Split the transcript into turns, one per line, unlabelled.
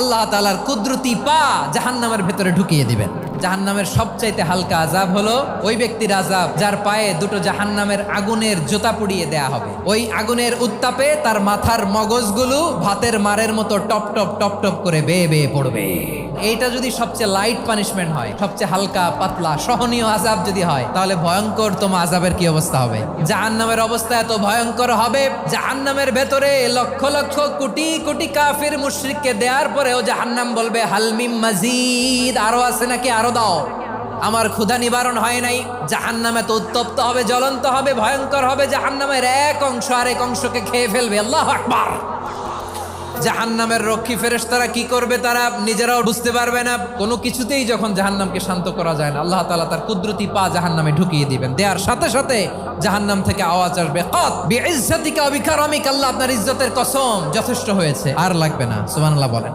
আল্লাহ তাআলার কুদরতি পা জাহান্নামের ভেতরে ঢুকিয়ে দিবেন। জাহান্নামের সবচাইতে হালকা আযাব হলো ওই ব্যক্তির আযাব যার পায়ে দুটো জাহান্নামের আগুনের জুতা পুড়িয়ে দেয়া হবে। ওই আগুনের উত্তাপে তার মাথার মগজগুলো ভাতের মারের মতো টপ টপ টপ টপ করে বেয়ে বেয়ে পড়বে। এইটা যদি সবচেয়ে লাইট পানিশমেন্ট হয়, সবচেয়ে হালকা পাতলা সহনীয় আযাব যদি হয়, তাহলে ভয়ঙ্কর তোমার আযাবের কি অবস্থা হবে? জাহান্নামের অবস্থা এত ভয়ঙ্কর হবে, জাহান্নামের ভেতরে লক্ষ লক্ষ কোটি কোটি কাফির মুশরিককে দেওয়ার পরেও জাহান্নাম বলবে হালমিম মাজিদ, আরো আছে নাকি, আরো দাও, আমার ক্ষুধা নিবারণ হয় নাই। জাহান্নামে তো উত্তপ্ত হবে, জ্বলন্ত হবে, ভয়ঙ্কর হবে। জাহান্নামের এক অংশ আরেক অংশকে খেয়ে ফেলবে। আল্লাহু আকবার। জাহান্নামের রক্ষী ফেরেশতারা কি করবে তারা নিজেরাও বুঝতে পারবে না। কোনো কিছুতেই যখন জাহান্নামকে শান্ত করা যায় না, আল্লাহ তাআলা তার কুদরতি পা জাহান্নামে ঢুকিয়ে দিবেন। দেওয়ার সাথে সাথে জাহান্নাম থেকে আওয়াজ আসবে, কাত বিইজ্জাতিকা ওয়া বিকারামিকা, আল্লাহ আপনার ইজ্জতের কসম, যথেষ্ট হয়েছে, আর লাগবে না। সুবহানাল্লাহ বলেন।